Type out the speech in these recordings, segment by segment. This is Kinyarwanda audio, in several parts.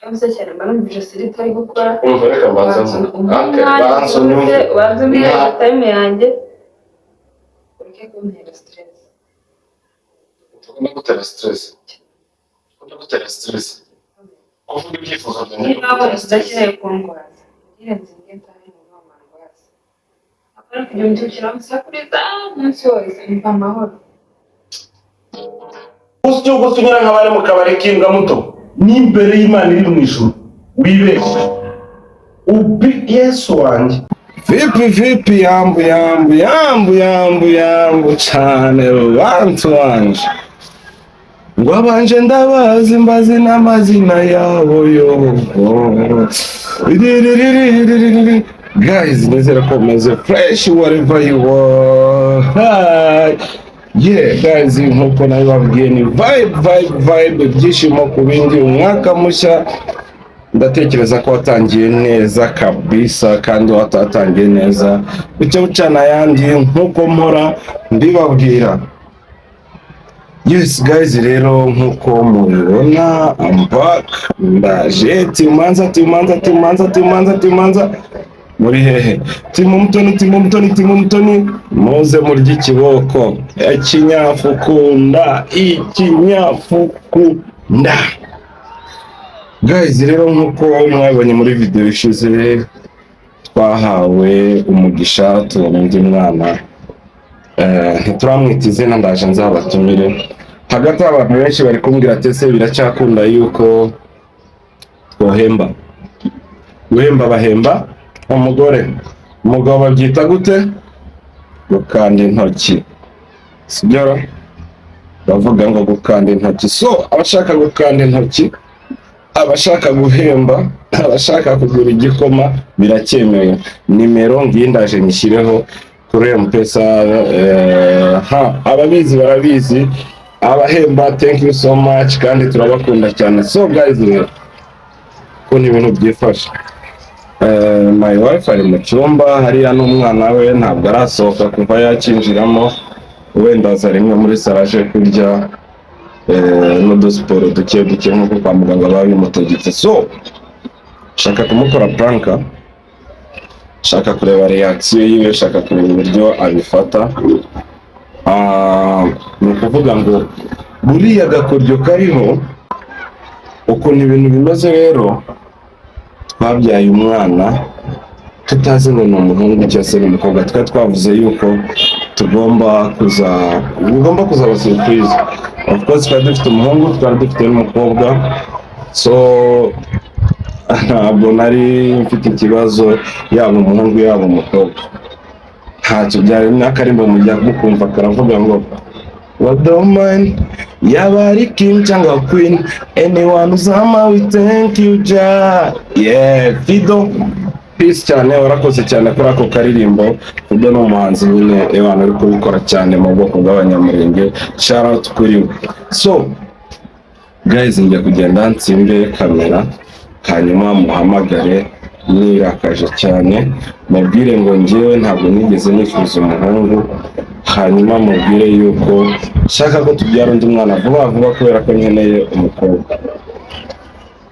yavuze cyane mbanumvije siri itari gukora umva reka mbanza ubanza umbwire time yanjye ureke kuntera stress. Tugomba gutera stress. Tugomba gutera stress. Kuvuga ibyifuzo byanjye. Niba wese udakeneye kundwaza irenze ngenda hari mu ndwaza akora kugira ngo nshyira musakuriza umunsi wose mva amahoro. Usyo gusunyira nk'abari mu kabari k'imbwa muto n'imbere y'Imana iri mu ijuru wibeshye ubi Yesu wanjye. Vipi yambu cyane bantu wanje ngo abanje ndabazi mbazi n'amazina yabo yo. Guys, nizere ko meze fresh whatever you are. Yeah guys, nkuko nabibabwiye ni vibe ibyishimo ku bindi. Umwaka mushya ndatekereza ko watangiye neza kabisa, kandi watatangiye neza bucya bucana yandi nkuko mpora mbibabwira. Yes guys, rero nkuko mubibona I'm back, ndaje timanza muri hehe timu mutoni muze murya ikiboko ikinyafukunda. Guys, rero nkuko mwabonye muri video ishize twahawe umugisha tubona undi mwana, ntituramwita izina, ndaje nzabatumire. Hagati y'abantu benshi bari kumbwira ati ese biracyakunda yuko twohemba bahemba umugabo babyita gute? Gukanda intoki, sibyo bavuga ngo gukanda intoki. So abashaka gukanda intoki, abashaka guhemba, abashaka kugura igikoma biracyemewe. Nimero ngiye ndaje nyishyireho kuri M-Pesa. Ababizi barabizi, abahemba thank you so much kandi turabakunda cyane. So guys, ko ni ibintu byifashe. My wife ari mu cyumba hariya n'umwana we ntabwo arasohoka kuva yakinjiramo, wenda aza rimwe muri saraje kurya n'udusiporo duke nk'uko kwa muganga babimutegetse. So shaka kumukora pranka, shaka kureba reaction yiwe, shaka kureba uburyo abifata. Ni ukuvuga ngo buriya gakoryo kariho ukuntu ibintu bimeze. Rero twabyaye umwana tutazi ngo ni umuhungu cyangwa se ni umukobwa, twavuze yuko bigomba kuzaba surprise. Of course twari dufite umuhungu, twari dufite n'umukobwa. So ntabwo nari mfite ikibazo yaba umuhungu yaba umukobwa, ntacyo byari. N'akarimbo mujya mukumva karavuga ngo what don't mind yaba ari king cyangwa queen, anyone uzama we thank you ja. Yeah Fido, peace cyane, warakoze cyane kuri ako karirimbo. Fido ni umuhanzi nyine abantu uri kubikora cyane mu bwoko bw'abanyamurenge, shout out kuri we. So guys, njya kugenda nsimbe kamera hanyuma muhamagare nirakaje cyane, mubwire ngo njyewe ntabwo nigeze nifuza umuhungu, hanyuma mubwire yuko shaka ko tubyara undi mwana vuba kubera ko nkeneye umukobwa.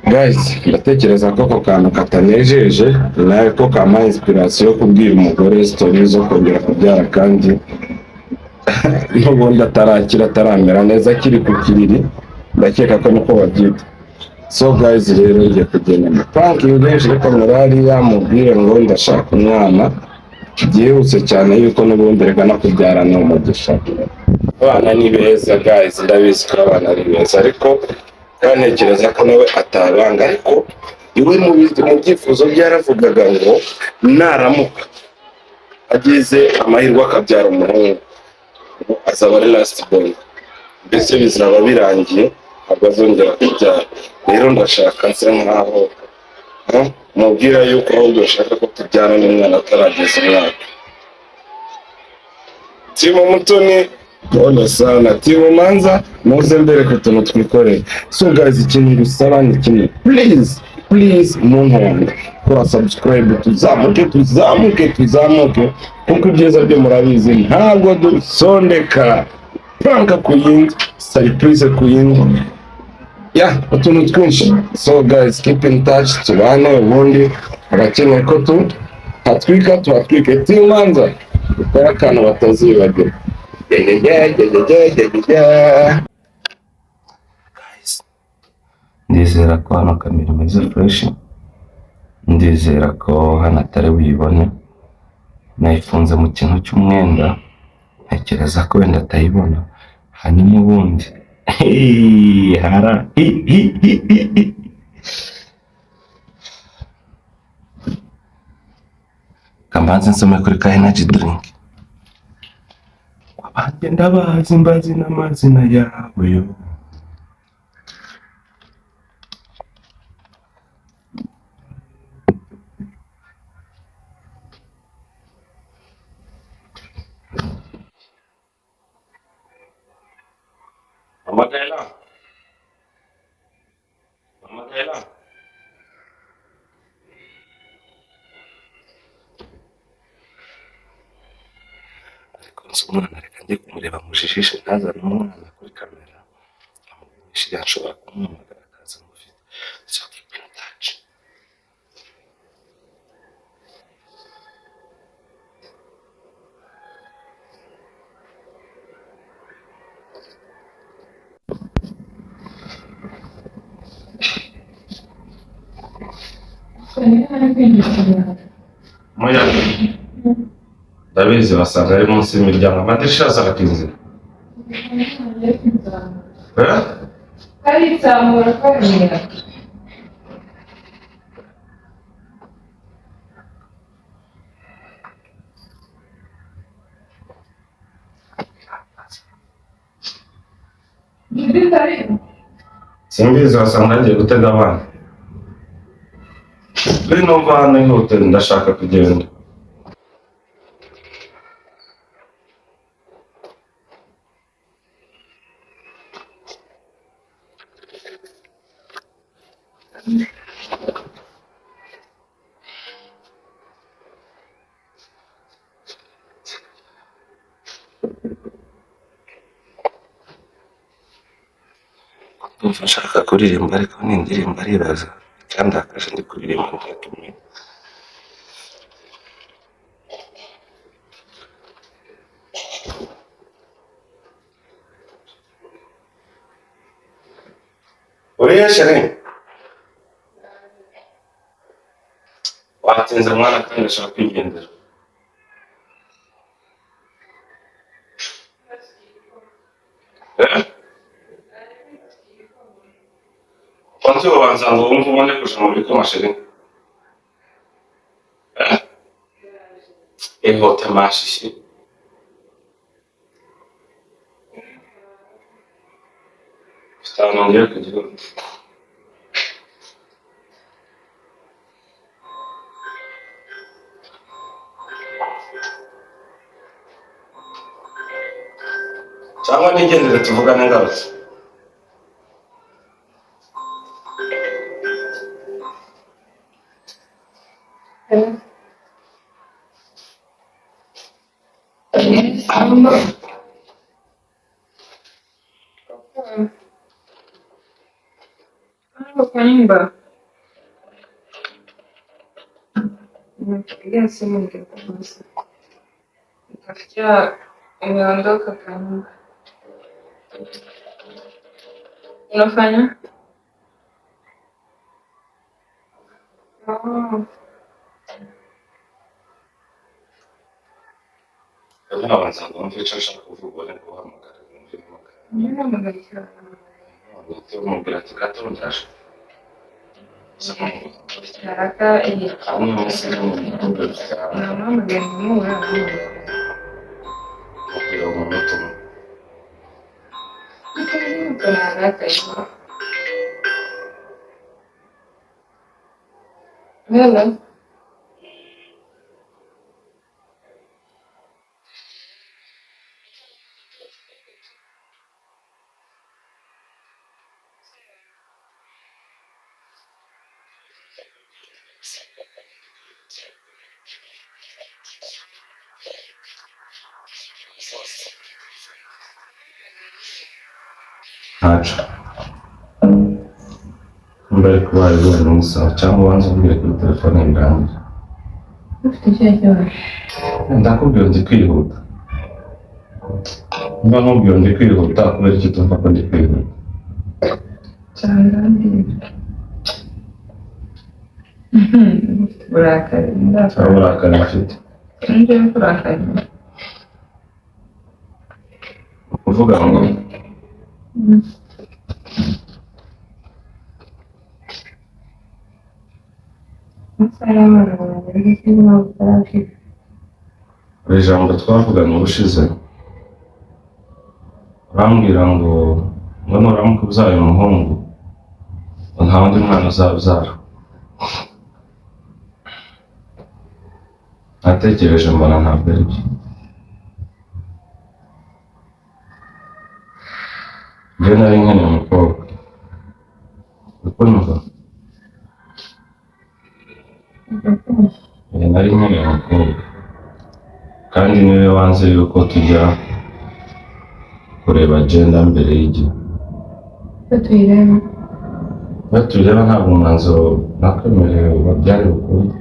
Guys, ndatekereza ko ako kantu katanejeje nawe ko kama inspiration yo kubwira umugore story zo kongera kubyara, kandi n'ubundi ataramera neza kiri ku kiriri, ndakeka ko niko babyita. So guys, rero ngiye kugenda mu parking nje kamera hariya mubwire ngo ndashaka umwana byihuse cyane yuko n'ubundi reka no kubyara no umugisha. Abana ni beza guys, ndabizi ko abana ari beza, ariko kantekereza ko nawe atabanga. Ariko iwe mu byifuzo byaravugaga ngo naramuka agize amahirwe akabyara umuhungu azaba ari last born, mbese bizaba birangiye ntabwo azongera kubyara. Rero ndashaka nse nkaho mubwira yuko ahubwo ushaka ko tubyara n'umwana atarageza umwaka. Timu mutoni pole sana, timu manza muze mbere ko tuntu twikoreye. So guys, ikintu ngusaba ni kimwe, please muntu wanjye kora subscribe, tuzamuke kuko ibyiza byo murabizi ntabwo dusondeka. Pranka ku yindi, surprise ku yindi, utuntu twinshi. So guys, keep in touch, tubane ubundi abakeneye ko hatwika tuhatwike timanza dukora akantu batazibagirwa. Guys, ndizera ko hano kamera imeze fresh, ndizera ko hano atari buyibone, nayifunze mu kintu cy'umwenda, ntekereza ko wenda atayibona, hanyuma ubundi hara kambanze nsome kuri ka energy drink. Abanjye ndabazi mbazi n'amazina yawe yo. Mama Dayla. Umwana reka njye kumureba mujijishe ntazane umwana kuri kamera amugumisha yashobora kumuhamagara akaza mufite. So keep in touch. Moya ndabizi basanga ari munsi y'imiryango, amadirishya azarakinze. Karitsamura kamera. Simbizi wasanga agiye gutega abana. Ngwino mva hano ihute, ndashaka kugenda. Ndumva nshaka kuririmba ariko nindirimba aribaza icyandakaje ndi kuririmba ntatumye. Uriya sheri watinze mwana kandi ndashaka kwigendera. Kwanza ubanza ngo wumve ubone kuja mu bikoma sheri. Ihute mashishi. Nongeye kugira cyangwa nigendere tuvugane ngarutse. Nyumba. Nafikiria simu ningekukosa. Nikafikia imeondoka kwa nyumba. Unafanya? Ababanza ngo mve icyo nshaka kuvuga ubone guhamagara. Ninamugarikira. Umubwira ati gato ndaje. Haraka iyi. Na mama ngemura. Mubwira umunota umwe. Kuna haraka hiyo. Hello. Ntacyo. mbere kuba ari n'umusaza cyangwa ubanza umbwire kuri telefone birangira. Ufite ikihe kibazo? Ndakubwira ndi kwihuta. Mba nkubwira ndi kwihuta kubera icyo tumva ko ndi kwihuta. Cyangwa ndi burakari. Cyangwa uburakari mfite. Njyewe burakari. Uvuga ngo amasaha y'abana baragera cyangwa ntabwo utarashika. hari ijambo twavuganye ubushize urambwira ngo nuramuka ubyaye umuhungu ngo nta wundi mwana uzabyara. Natekereje mbona ntabwo ari byo. Njye nari nkeneye umukobwa. Uko nyumva? Nari nkeneye umukobwa. Kandi niwe wanze yuko tujya kureba agenda mbere y'igihe. Iyo tuyireba ntabwo umwanzuro nakwemerewe babyare bukunde.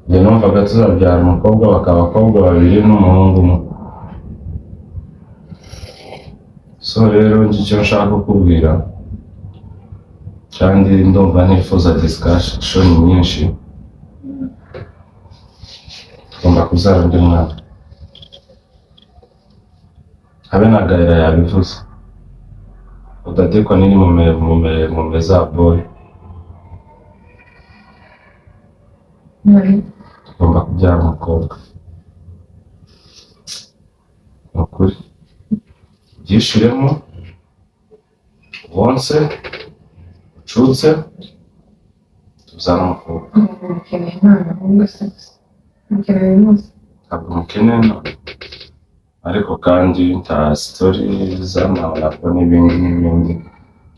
Njye numvaga tuzabyara umukobwa bakaba abakobwa babiri n'umuhungu umwe. So rero njye icyo nshaka kukubwira kandi ndumva ntifuza discussion nyinshi, tugomba kubyara undi mwana. Habe na Gaëlla yabivuze, udadekwa nini mume za boy. Tugomba kubyara umukobwa. Ni ukuri. Byishiremo, wonse, ucutse, tubyara umukobwa. Mukeneye umwana ahubwo se mukeneye uyu munsi. Ntabwo mukeneye none. Ariko kandi nta sitori z'amabako n'ibindi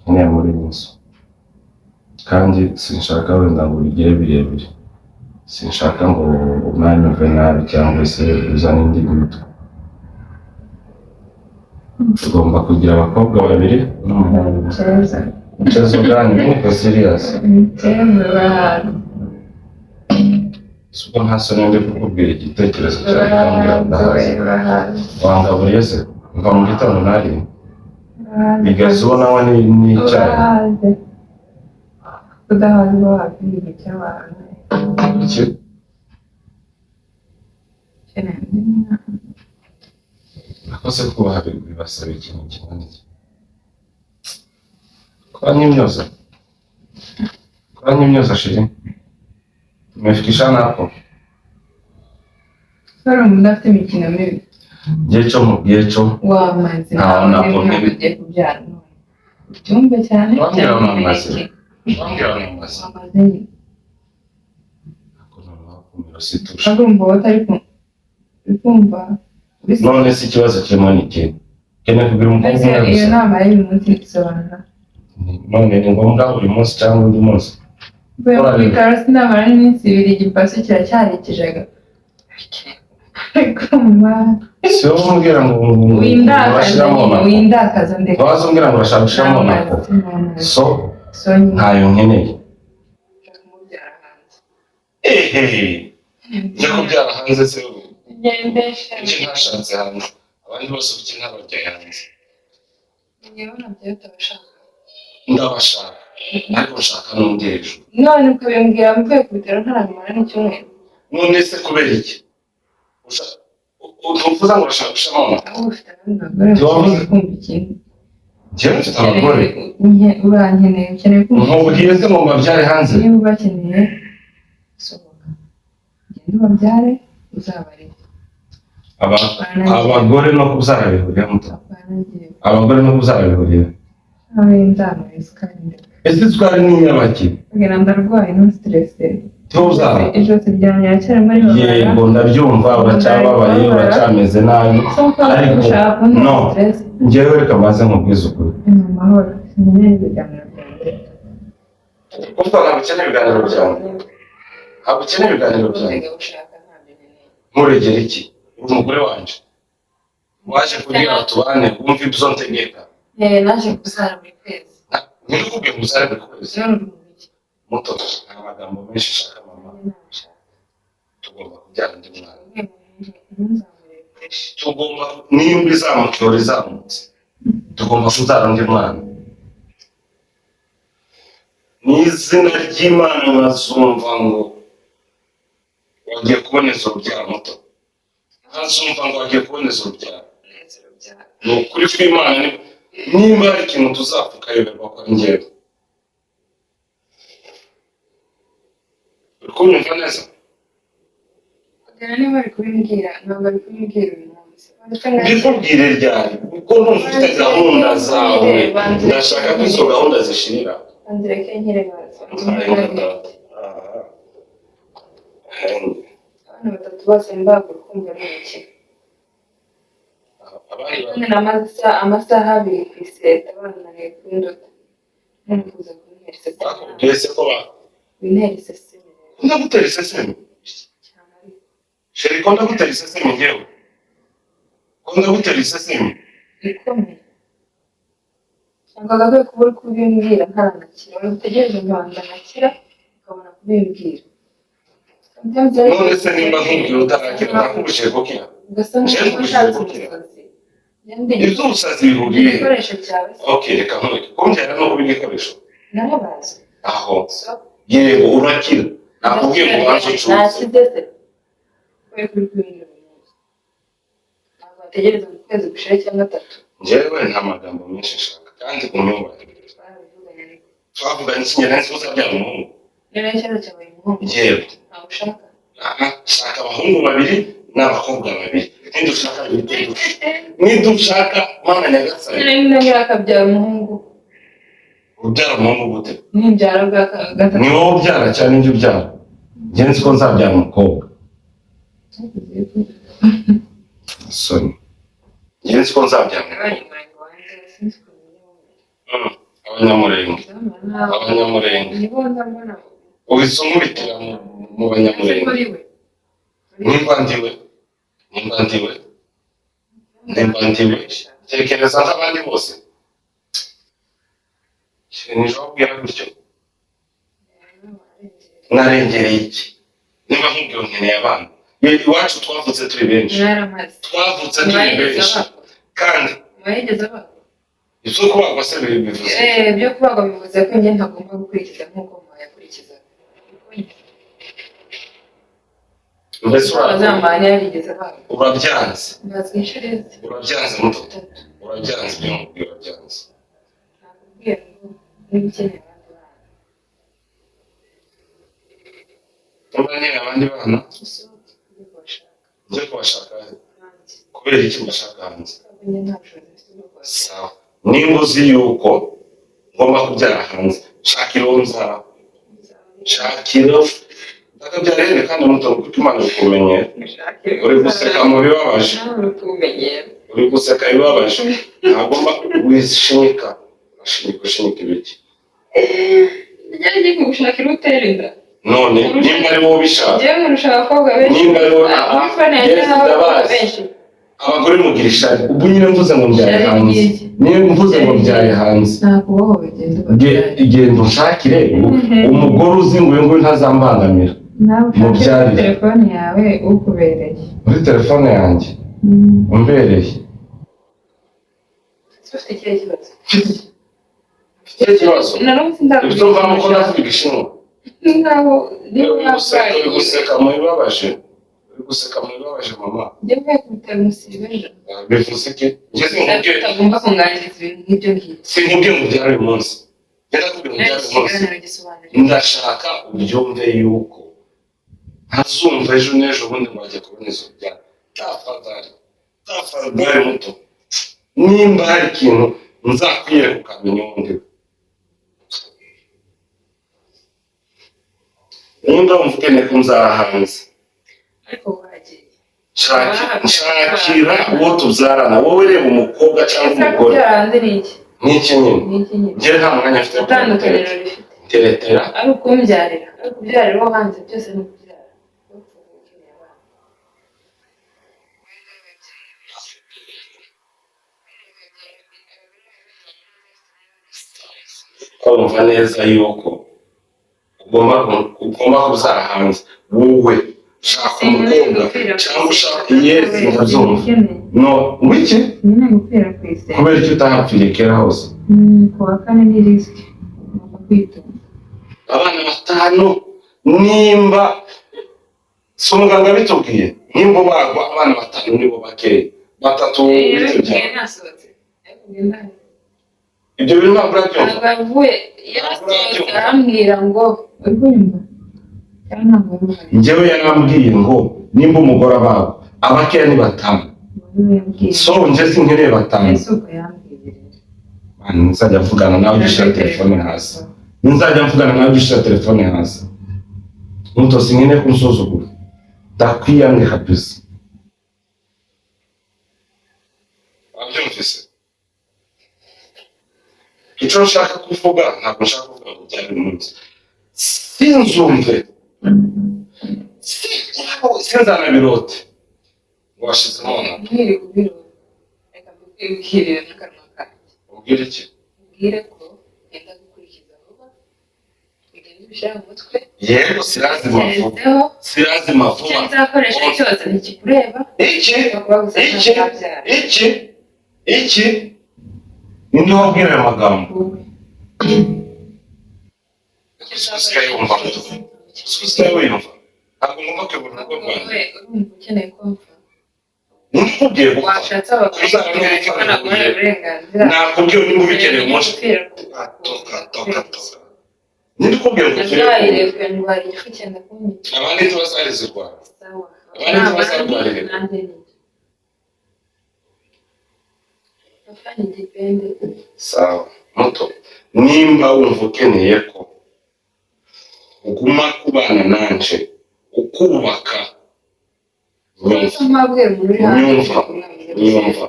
nkeneye muri iyi nzu. Kandi sinshaka wenda ngo bigere birebire. Sinshaka ngo umwanya uve nabi cyangwa se uzane indi mitwe. Tugomba kugira abakobwa babiri n'umuhungu. Mchezo gani? Niko serious. Suko nta soni ndi kukubwira igitekerezo cyawe kandi ndahazi. Wangaburiye se? Mva mu gitondo nari. Bigaze ubona we n'icyayi. Udahazi wabwira icy'abantu. Iki? Nakoze kubaha bibasaba ikintu kinini. Kwa nyimyoza shiri. Tumefikishana hapo. Sasa mnafite imikino mibi. Jecho mubyecho. Wamaze. Naona hapo mimi ugiye kubyara. Cyumba cyane. Wambwira wamaze. Wamaze. Agomba utari kumva. None si ikibazo kirimo n'iki. Kene kugira umukobwa umwe gusa. Iyo nama y'uyu munsi isobanura. None ni ngombwa buri munsi cyangwa undi munsi. Bitaro sinamara n'iminsi ibiri igipasi kiracyarekejaga. Si wowe umbwira ngo windakaza ndeka. Waza umbwira ngo urashaka gushiramo nako. So ntayo nkeneye. Njya kubyara hanze se ubu. Kuki ntashatse hanze? Abandi bose kuki ntababyaye hanze? Njyewe nabyo utabashaka. Ndabashaka. Ariko nshaka n'undi hejuru. None ukabimbwira mvuye ku bitaro ntaramara n'icyumweru. None se kubera iki? Utuvuza ngo urashaka gushiramo nako. Ufite abagore kumva ikintu. Njyewe mfite abagore. Urankeneye ukeneye kumva. Nkubwiye se ngo mbabyare hanze. Niba ubakeneye sohoka. Genda ubabyare uzabareke. Abagore no kubyara bihuriye muto. Abagore no kubyara bihuriye. Ese twari n'inyabaki? Ndarwaye no stress. Tuza. Ejo turyamye cyane muri baba. Yego ndabyumva uracyababaye uracameze nabi. Ariko no. Njyewe reka maze nkubwize ukuri. Amahoro. Sinkeneye ibiganiro byanjye. Kuko ntabwo ukeneye ibiganiro byanjye. Ntabwo ukeneye ibiganiro byanjye. Nkuregera iki? Uri umugore wanje. Waje kugira tubane wumva ibyo ntegeka. Naje gusara buri kwezi. Ntibikubwiye ngo uzare buri kwezi. none uri mu biki Muto, nta magambo menshi nshaka mama. nanjye ntabishaka Tugomba kubyara undi mwana. ntuzamurekureshe Tugomba nimba izamukiro rizamutse. Tugomba kubyara undi mwana. Mu izina ry'Imana nkazumva ngo wagiye kuboneza urubyaro muto. Nkazumva ngo wagiye kuboneza urubyaro. umunezero byara Ni ukuri kw'Imana nimba hari ikintu tuzapfuka yoberwa kwa njyewe. Uri kunyumva neza? kugira niba bari kubimbwira ntabwo bari kubimbwira uyu munsi Mbikubwire ryari kuko numva ufite gahunda zawe ndashaka ko izo gahunda zishirira. banzireke nkire baza abana batatu bose mbagura kumva ni iki none namaze amasaha abiri ku iseta bananiye kundoda none kuza kuntera iseseme Bakubwiye se ko bintera iseseme ndagutera iseseme? cyane ariko Sheri ko ndagutera iseseme njyewe? Ko ndagutera iseseme? ikomeye ntabwo kuba uri kubimbwira ntaranakira wari utegereje ngo wanjye anakira ukabona kubimbwira None se nimba nkubwira utarakira nakubujije gukira? ugasa nk'uko ushatse umusazi Iby'ubusazi bihuriye he? igikoresho cyawe se Okay, reka nkwereke ko mbyara no kuba igikoresho. narabazi Aho yego urakira nakubwiye ngo ubanze ucuruze. ntakize se we kuri kubimbwira uyu munsi ntabwo wategereza mu kwezi gushira cyangwa gatatu Njyewe nta magambo menshi nshaka kandi unyumva. barabivuganye ariko Twavuganye ikinyarwanda uzabyara umuhungu. rero ikibazo cyawe umuhungu Yewe. ntawe ushaka Shaka abahungu babiri n'abakobwa babiri. Nidushaka nidushaka Mana nyagasani. rero niba akabyara umuhungu Ubyara umuhungu gute? nimbyara bwa gatatu Ni wowe ubyara cyane njye ubyara. Njye nzi ko nzabyara umukobwa. Soni. Njye nzi ko nzabyara umukobwa. Abanyamurenge. Abanyamurenge. Uhise unkubitira mu banyamurenge. Nimba ndiwe. Tekereza nk'abandi bose. Nijoro ubwira gutyo. Narengereye iki? Nimba nkubwira nkeneye abana. Iwacu twavutse turi benshi. Twavutse turi benshi. Kandi mwayigeze abana ibyo kubagwa se bivuze. ibyo kubagwa bivuze ko njye ntagomba gukurikiza nk'uko mwayakurikiza Mbese abazamani yarigeze abana urabyanze. mbazwe inshuro Urabyanze muto. Urabyanze ibyo nkubwira urabyanze. nakubwiye ngo niba ukeneye abandi bana Nimba nkeneye abandi bana usohoke ujye kubashaka njye kubashaka hanze kubera iki mbashaka hanze. ntabwo njye nta bushobozi mfite bwo kubashaka Sawa. Nimba uzi yuko ngomba kubyara hanze shakira uwo nzara. Shakira ndakabyara rero kandi muto kuko Imana ikumenyera. Uri guseka mu bibabaje. nawe uri kumenyera Uri guseka bibabaje. Ntagomba wishinyika. Ushinyika ibiki? njye ngiye kugushakira utera inda None nimba ari wowe ubishaka. njyewe nkurusha abakobwa benshi Nimba ari wowe abafana yanjye n'abakobwa benshi abagore mugira ishari. Ubu nyine mvuze ngo mbyare hanze. Niyo mvuze ngo mbyare hanze. ntakubaho bigenda Genda unshakire umugore uzi ngo uyu nguyu ntazambangamira. nawe ushake Mubyarire. kuri telefone yawe ukubereye Muri telefone yanjye umbereye. ufite ikihe kibazo Icyo kibazo nanone ibyo mvamo ko navuga igishinwa. nkaho niba warwaye Uri guseka mu bibabaje. Uri guseka mu bibabaje mama. njye mvuye kubitaro umusibe ejo Bivuze iki? Njye sinkubwiye. utagomba kunganiriza ibintu nk'ibyo ngibyo Sinkubwiye ngo ubyare uyu munsi. Njye ndakubwiye ngo ubyare uyu munsi. ikiganiro gisobanura Ndashaka ubyumve yuko ntazumva ejo n'ejo bundi ngo ajya kuboneza urubyaro. Tafadhali muto. Nimba hari ikintu nzakwiyereka ukamenya ubundi. Nimba wumva ukeneye ko nzara hanze. ariko wagiye Nshakira uwo tubyarana. Wowe reba umukobwa cyangwa ese umugore. kubyara hanze ni iki Ni iki nyine? ni iki nyine Njyewe nta mwanya mfite wo itandukaniro rifite teretera. ari ukumbyarira ari ukubyarira uwo hanze byose ni ukubyara ukeneye abana kumva neza yuko ugomba kuzara hanze wowe ushaka umukobwa cyangwa ushaka yesi ndabyumva no wiki nyine gupfira ku isi kubera icyo utahapfiriye kera hose ku wa kane ni risiki ugomba kwitonda abana batanu nimba si umuganga bitubwiye nimba bagwa abana batanu nibo bakeya batatu nasohotse ariko ibyo bintu ntabwo urabyumva ntabwo yavuye yarasohotse arambwira ngo uri kunyumva cyangwa ntabwo yamuhaye njyewe yarambwiye ngo nimba umugore abagwa abakeya ni batanu so njye sinkeneye batanu ese uko yambwiye nzajya mvugana nawe ugishira telefone hasi nzajya mvugana nawe ugishira telefone hasi muto sinkeneye kunsuzugura ndakwiyamye kabisa wabyumvise icyo nshaka kuvuga ntabwo nshaka kuvuga ngo byari umunsi sinzumve sinzanabirote ngo washize umwana nkiri kubirora reka mbibwirire n'akanwa kanjye ubwire iki ubwire ko ngenda gukurikiza vuba ugenda ubishyira mu mutwe yego sirazima vuba sirazima vuba icyo nzakoresha cyose ntikikureba iki ninde wabwira ayo magambo usigaye wumva usigaye wiyumva ntabwo ngomba kwibona ubwo rwanda urumva ukeneye kumva ntukubwiye gupfa washatse abakobwa banaguhaye uburenganzira nakubwiye nimba ubikeneye umunsi toka ninde ukubwiye ngo nazahirezwe ndwara igifu cyenda kunyica abandi ntibazahirezerwa sawa abandi ntibazarwarire nanjye ni afanye dipende sawa muto nimba wumva ukeneye ko uguma kubana nanje ukubaka nyumva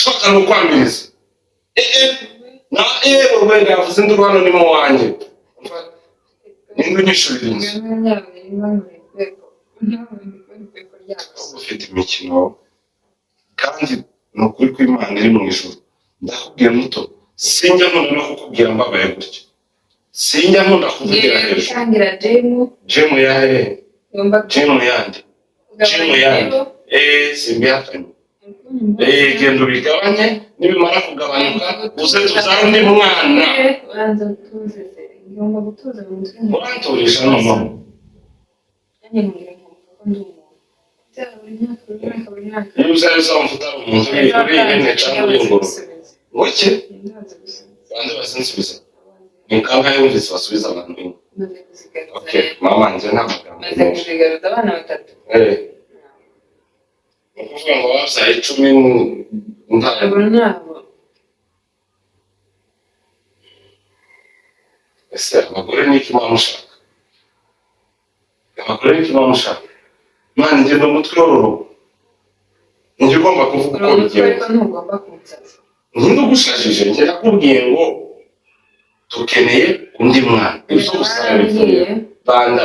shaka no kwamiriza na wenda yavuze ndi hano ni mu wanjye ninde unyishurira inzu ufite imikino kandi ni ukuri kw'Imana iri mu ijuru ndakubwiye muto sinjya nkunda no kukubwira mbabaye gutya sinjya nkunda kuvugira hejuru jemu ya he jemu yandi simbihakanye genda ubigabanye nibimara kugabanuka uze tuzare undi mwana uranturisha noneho iyo uzajya uzamufata umuntu uri ihene cyangwa uri ingurube ngoke banze basinsubiza ni kangahe wumvise basubiza abantu okay mama njye nta magambo maze kuzigaruza abana batatu ni ukuvuga ngo wabyaye 10 ntabwo ese abagore ni iki mama ushaka abagore ni iki mama ushaka mwana njye n'umutwe w'uruhu njye ugomba kuvuga uko bigenze ntugomba kunsasa ninde ugushajije njye nakubwiye ngo dukeneye undi mwana ibyo gusaba bivuye banda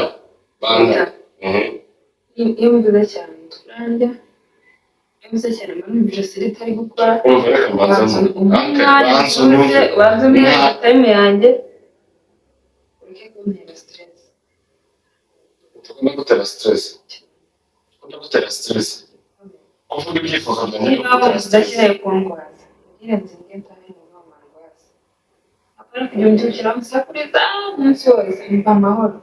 iyo mvuze cyane turarya iyo mvuze cyane mbona ijosi ritari gukora umva reka mbanza ubanza umwanya time yanjye ureke kuntera stress tugomba gutera stress kuvuga ibyifuzo byanjye niba wumva udakeneye kundwaza ugire nzinge ntahe mu nama ndwaza apara kugira ngo nshyira musakuriza umunsi wose mva amahoro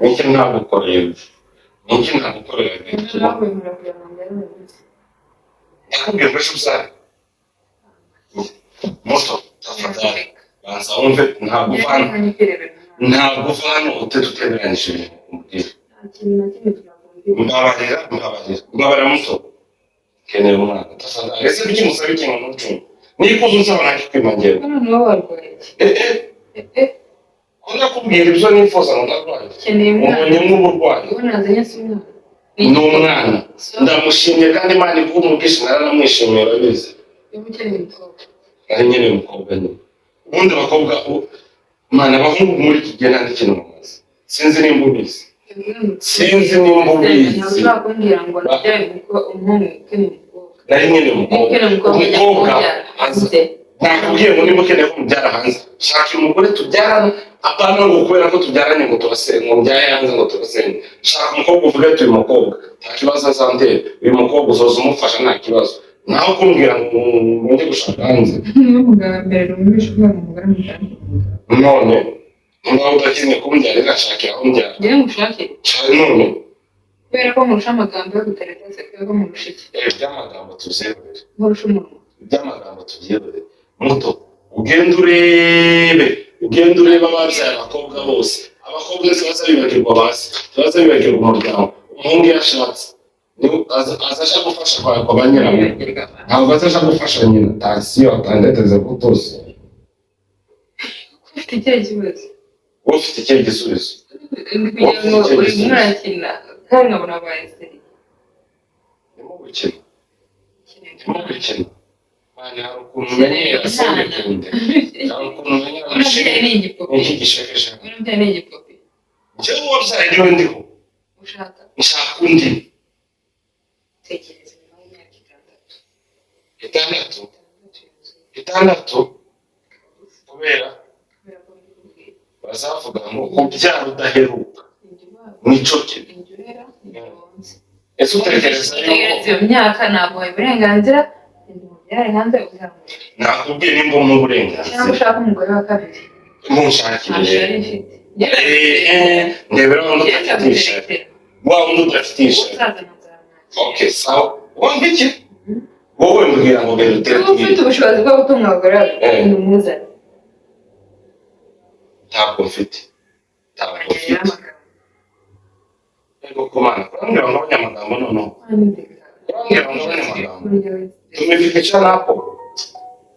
Niki ntagukoreye nakwemera kugira ngo ngere mu munsi nakubwiye ngo ejo uzare muto tafadhali banza wumve ntabwo uva hano utemeranyije ibintu umubwire nta kintu na kimwe twakumvira mbabarira muto keneye umwana tafadhali ese kuki musaba ikintu n'ucunga nikuze unsaba nanjye kwimangera noneho warwaye ko ndakubwira ibyo nifuza ngo ndarwaye ukeneye umwana ubonyemo uburwayi ubu nazanye si umwana ni umwana ndamushimye kandi Imana iguha umugisha naranamwishimiye urabizi niba ukeneye umukobwa ari nyine umukobwa nyine ubundi abakobwa Mwana abahungu muri iki gihe nta n'ikintu bamaze. Sinzi nimba ubizi. Sinzi nimba ubizi. Ntabwo kumbwira ngo nabyaye umuhungu ukeneye umukobwa. Nari nyine umukobwa. Umukobwa hanze. Nakubwiye ngo niba ukeneye ko mubyara hanze, shaka umugore tubyarana, apana ngo kubera ko tubyaranye ngo turasenge, ngo mbyaye hanze ngo turasenge. Shaka umukobwa uvuge ati uyu mukobwa nta kibazo azantera, uyu mukobwa uzoza umufasha nta kibazo. Naho kumbwira ngo mujye gushaka hanze. Umugabo mbere rumwishe umwana umugore mutandukanye. None niba udakeneye kumbyarira shakira aho mbyara. Ngewe ngushakire. None Kubera ko murusha amagambo yo gutereteza kubera ko murusha iki? Iby'amagambo tuzerere. Murusha umunwa. Iby'amagambo tubyerere. Muto ugenda ureba ababyaye abakobwa bose. Abakobwa baza bibagirwa basi, baza bibagirwa umuryango. Umuhungu yashatse azaja gufasha kwa banyirawo. Ntabwo azaja gufasha nyina. Tansiyo atandeteze kutose. Ufite ikihe kibazo? Ufite ikihe gisubizo? Kugira ngo uri mwarakina kandi nkabona abaye seri. Ndimo gukina. Mwana hari ukuntu umenyera sinbikunde. Hari ukuntu umenyera Urabyaye ni igipupe. Nk'igishekeshe. Urabyaye ni igipupe. Njyewe wabyaye niwe ndiho. Ushaka? Nshaka undi. Tekereza nyuma y'imyaka 6. 6? Kubera bazavuga ngo ubyara udaheruka. Nico kintu. Ese utekereza yuko iyo myaka ntabwo wawe uburenganzira mubyare hanze uzamurira. nakubwiye nimba mu burenganzira. Cyangwa ushaka umugore wa kabiri. Munshakire. Ashari ifite. Ndebera ngo udafitisha. Wa wundi udafitisha. Okay, sawa. Wumva iki? Wowe mbwira ngo genda utere Niba ufite ubushobozi bwo gutunga abagore babiri ni umuzane. Ntabwo mfite. Ego kumana, kurambwira ngo abanyamagambo noneho. Kurambwira ngo abanyamagambo. Tumefikisha hapo.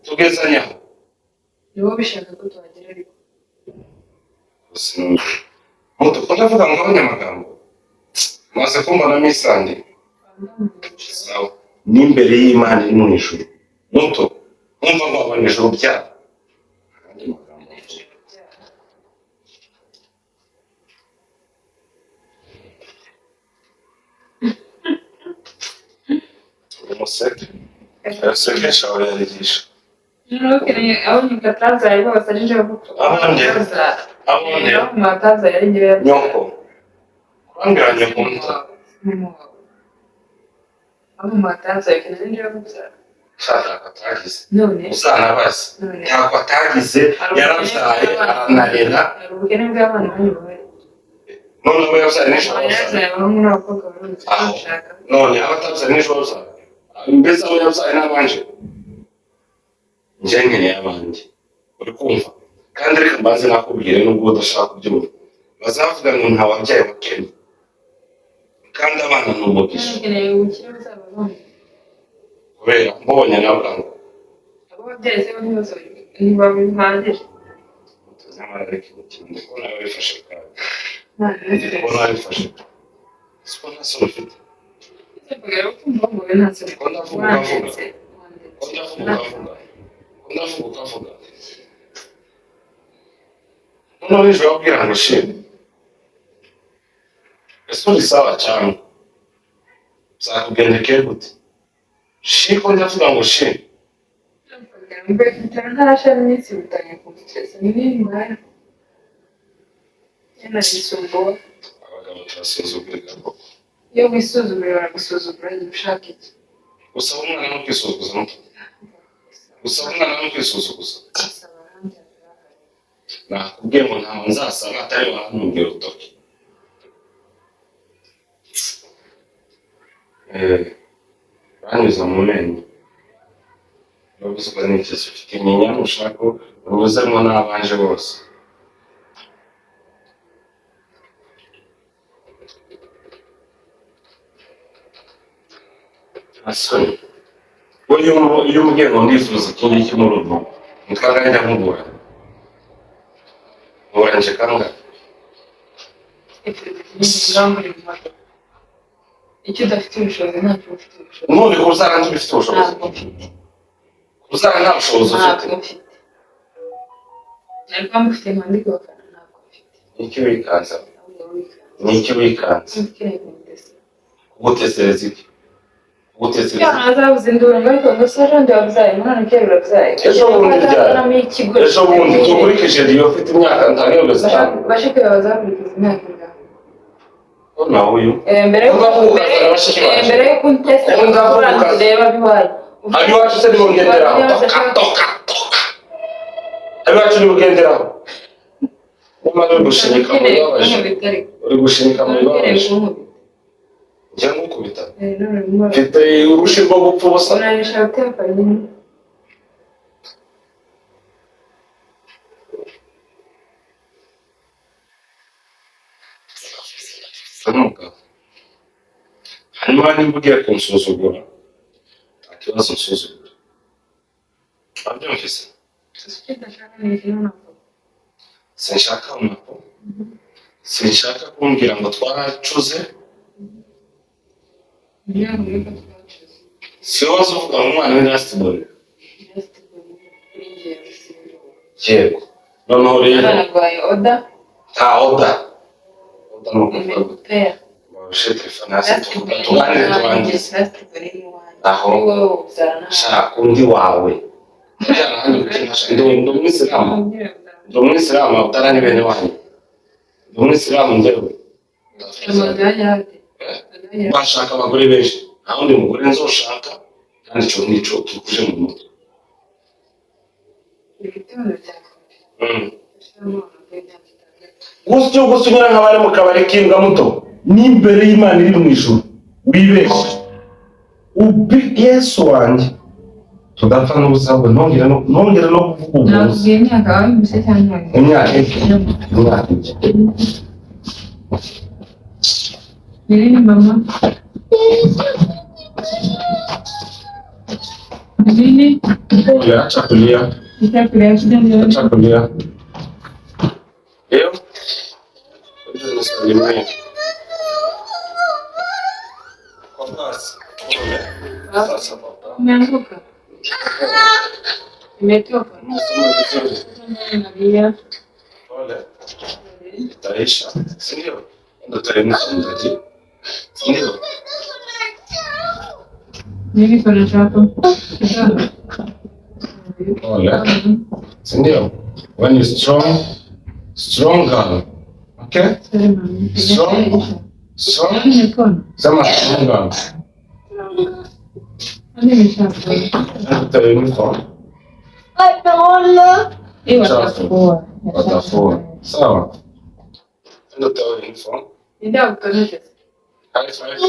Tugezanyaho. Niba bishaka ko tuhagera ariko. Sinumva. Muto ndavuga ngo abanyamagambo. Maze kumbona misande. Sawa. N'imbere y'Imana iri mu ijuru. Muto, umva ngo abone ijuru byabo. Umuseke. Umuseke shawe yarigisha. Nukene aho nikataza yabo basajije bavuga. Abonye. Mataza yari ngiye. Nyoko. Kurambwira nyoko muto. Abo mataza yakene ngiye bavuga. Shaka atagize. None. Usana basi. Ntabwo atagize yarabyaye aranarera. Ubukene bw'abana bari. None abo yabyaye n'ijoro. None abo atabyaye n'ijoro. Mbese abo yabyaye n'abanje. Njye nkeneye abandi. Uri kumva? Kandi reka mbanze nakubwire nubwo udashaka kubyumva. Bazavuga ngo nta wabyaye wakennye. Kandi abana ni umugisha. Kubera mbonye navuga ngo abo babyeyi se ntibabihagije. nyamara reka umukino ndiko nawe wifashe kandi. Ndiko nawe wifashe. Siko nta soni ufite. Ukavuga. Noneho nijoro wabwira ngo shime. Ese uri sawa cyane? Byakugendekeye gute? Shiko ndavuga ngo shime. Ntarashara iminsi bitanye kumuteza n'imbaye. Yana risumbuwe. Abagabo turasuzugurira ko. Iyo wisuzugura baragusuzugura igihe ushaka iki. Usaba umwana no kwisuzuguza muto. Usaba umwana no kwisuzuguza. Nakubwiye ngo ntawe nzasaba atari wamumbwira urutoki. Banyuze mu menyo. Babuzwa n'ikizi ufite inyinya ushaka unyuzemo n'abanje bose. Asoni. Iyo umubwiye ngo ndifuza iki ngiki muri ubu, ntitwagane njya nkubura. Mubanje kangahe? Icyo udafite ubushobozi ntacyo ufite ubushobozi. None ko uzaranga ubifite ubushobozi? Uzaranga nta bushobozi ufite? ariko mufite mandiko bakana ntabwo mfite. Niki wikanza? Ahubwo wikanze. Niki wikanza? Mfite kumutesa. Kugutesereza iki? Kugutesereza Ya nazabuze ndura ariko ngo saje ndabyaye mwana cyera urabyaye. Ejo bundi ryari? Ejo bundi tukurikije iyo ufite imyaka ntangire gusanga. Bashike bazakurikiza imyaka ingahe? Nawe uyu. Mbere yo kuntesa ndeba biwaye. Abi wacu se nimugenderaho. Toka. Abi wacu nimugenderaho. Nyamara uri gushinyika mu bibabaje. Uri gushinyika mu bibabaje. Njya nkukubita. Mfite urushi rwo gupfa ubusa. Uranisha guteka nyine. Hanyuma nimba ugiye kunsuzugura nta kibazo nsuzugura. Wabyumvise? Sinshaka unapo. Sinshaka kumbwira ngo twaracuze. Si wowe uvuga ngo umwana w'indasitibori. Yego. Noneho rero nta oda. Oda ni ukuvuga wabishe telefone hasi tuganire turangize. Aho shaka undi wawe. Ndi umwisilamu utarani bene wanyu. Ndi umwisilamu njyewe. Bashaka abagore benshi. Nta wundi mugore nzoshaka kandi icyo ngicyo tukuje mu mutwe. Gusyo gusunyura nk'abari mu kabari k'imbwa muto n'imbere y'Imana iri mu ijuru wibeshye ubi Yesu wanjye tudapfa n'ubusabe ntongera no kuvuga ubusa. Nabwiye imyaka wawe mbese cyangwa imyaka Nini mama? Nini? Ya chakulia. Chakulia. Yo. Ndio nisalimie. Kwa basi. Sasa papa. Umeanguka? Imetoka. Nasema vizuri. Nalia. Pole. Itaisha. Si ndio? Ndio tarehe mtaji. Ndio. Nini kuna chako? Pole. Si ndio? When you're strong girl. Okay? Strong. Sema strong girl. Ndio uniform. Watafua. Sawa. Ndio uniform. Ndio utonete. High five.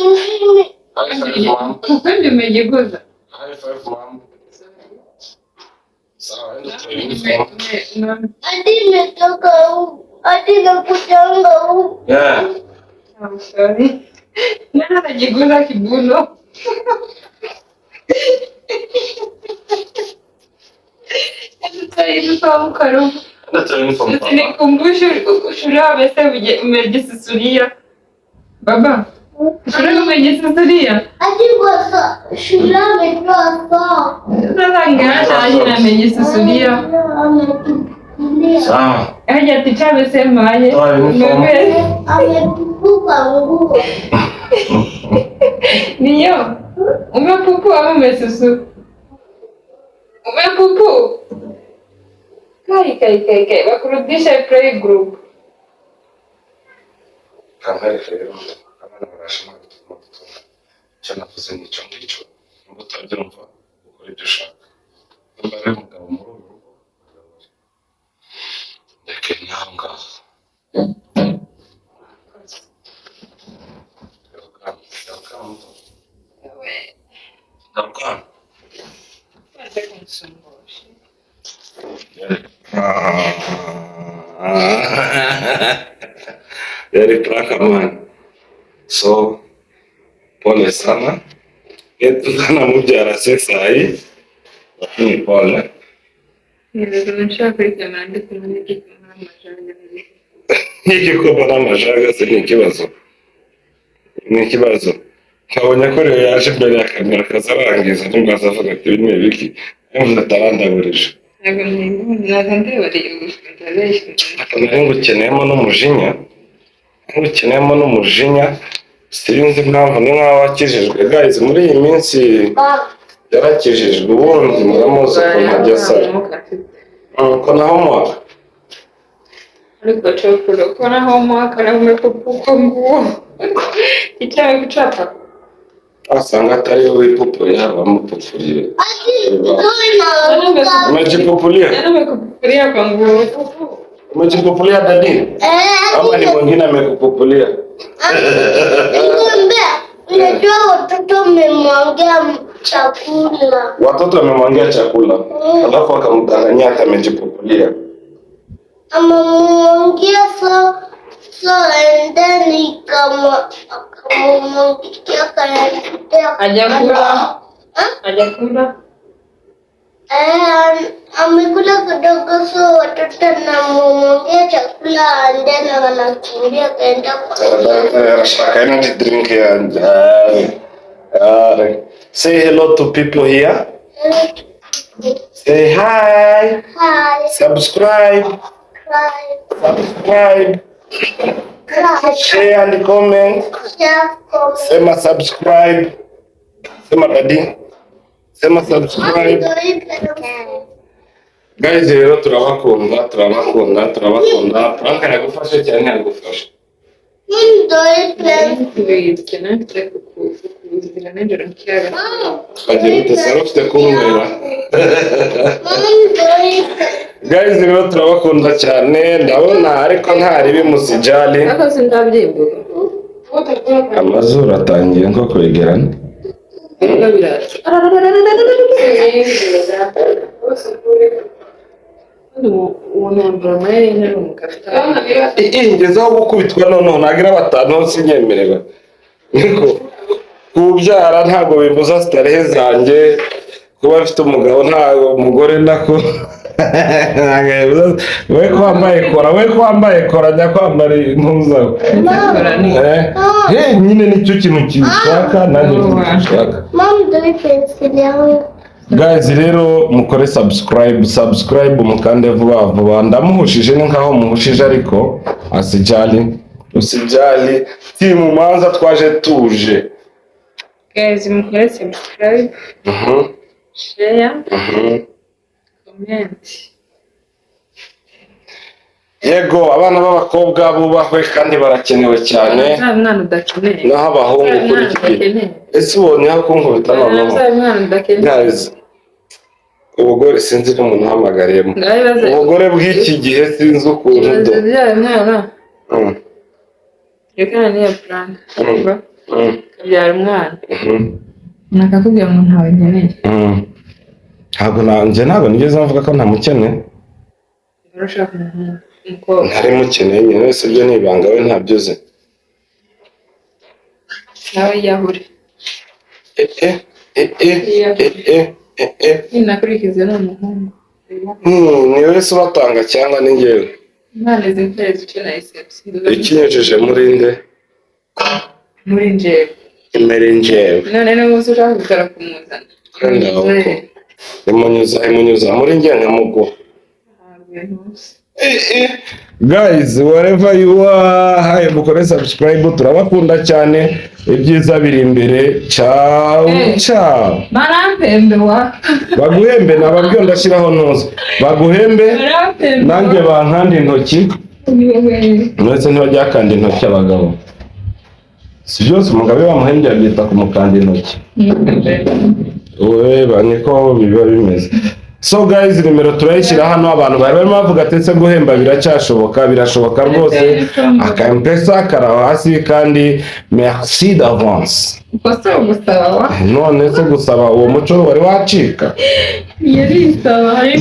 High five mom. Ndio umejiguza. High five mom. Sawa, ndio uniform. Hadi nakutanga huku. Yeah. I'm sorry. Nana anajiguza kibuno. Ndio mkarufu. Ndio uniform. Usinikumbushe shule amesema umejisusulia. Baba. Shule umejisusulia. Hadi kwa shule ametoa saa. Sasa ngata aje na amejisusulia. Sawa. Haja ticha amesema aje. Amepupuka nguo. Ndio. Umepupu ama umesusu? Umepupu. Kai. Wakurudisha play group. Kamera rero abana barashima gutuma cyo navuze n'icyo ngicyo ngo utabyumva ukora ibyo ushaka. Nimba ari umugabo muri uru rugo ndeke naho ngaho. Welcome. Very crack man. So pole sana. Yetu sana mujara sasa hii. Lakini pole. Hiki ko bana mashaga se ni kibazo. Ni kibazo. Kabonye ko rero yaje mbere ya kamera kazarangiza nimba azavuga ati bimwe biki. Mvuze atarandagurije. ntabwo ntabwo ndebariye ndabeshya. nari ngukeneyemo n'umujinya sinzi impamvu ni nk'aho wakijijwe guys muri iyi minsi yarakijijwe ubundi muramuzi ukuntu ajya asara ko naho mwaka Ariko chakula kuna homework na umepupuka nguo. Itawe kuchapa. asanga atari wowe wipupuriye abamupupuriye umejipupulia Nimekupupulia kwa nguo. umejipupulia dadi ama ni mwingine amekupupulia Unajua watoto wamemwangia chakula. watoto wamemwangia chakula alafu akamdanganyia hata amejipupulia Amemwangia so and then akamwangikia kanakutea. Hajakula. Amekula kidogo so watoto namwangia chakula and then anakimbia kaenda kwa energy drink and say hello to people here. Say hi. Hi. Subscribe. Subscribe. Share and comment. Sema subscribe. Sema daddy. Sema subscribe. Guys, rero turabakunda. Frank aragufasha cyane aragufasha. Kagira utasara ufite kunywera. Guys, rero turabakunda cyane ndabona ariko ntari bimusijali. Amazuru atangiye nko kwegerana. Ingezaho gukubitwa noneho nagira batanu sinyemerera. Niko kubyara ntago bibuza starehe zanjye kuba afite umugabo ntago umugore nako we kwambaye kora njya kwambara impuzu nyine nicyo kintu kishaka nanjye kishaka. Guys, rero mukore subscribe mukande vuba ndamuhushije ni nkaho muhushije ariko usijali timu manza twaje tuje. Guys, mukore subscribe, share, comment. Yego abana b'abakobwa bubahwe kandi barakenewe cyane. Nta mwana udakeneye. Naho abahungu kuri iki gihe. Ese ubonye aho kunkubita noneho. Nta mwana udakeneye. Guys, ubugore sinzi ko umuntu uhamagariyemo. Ubugore bw'iki gihe sinzi ukuntu do. Reka niya plan. Kabyara umwana. Nakakubwira ngo ntawe nkeneye. Ntabwo nigeze mvuga ko ntamukeneye. Urashaka umukobwa. Ntari mukeneye nyine wese byo nibanga we ntabyuze. Nawe yahure. Nakurikize n'umuhungu. Ni wese ubatanga cyangwa ni njyewe? Imana zintereza icyo nayiseps. Ikinyejeje muri nde? Muri njyewe. Imere njyewe. None n'ubuze ushaka kugara kumuzana. Imunyuza muri njye nkamuguha. Guys, wherever you are, mukore subscribe, turabakunda cyane, ibyiza biri imbere. Ciao. Barampembe wa. Baguhembe nababyo ndashiraho noze. Baguhembe nanjye bankanda intoki. Mwese ntibajya kanda intoki abagabo. Si byose umugabo bamuhembye abyita kumukanda intoki. Niko biba bimeze. So guys, nimero turayishyira hano abantu bari barimo bavuga atetse guhemba birashoboka rwose. Akampesa karaho hasi kandi merci d'avance. None se gusaba uwo muco wari wacika.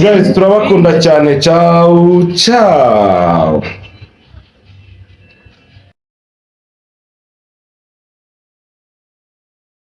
Guys, turabakunda cyane. Ciao.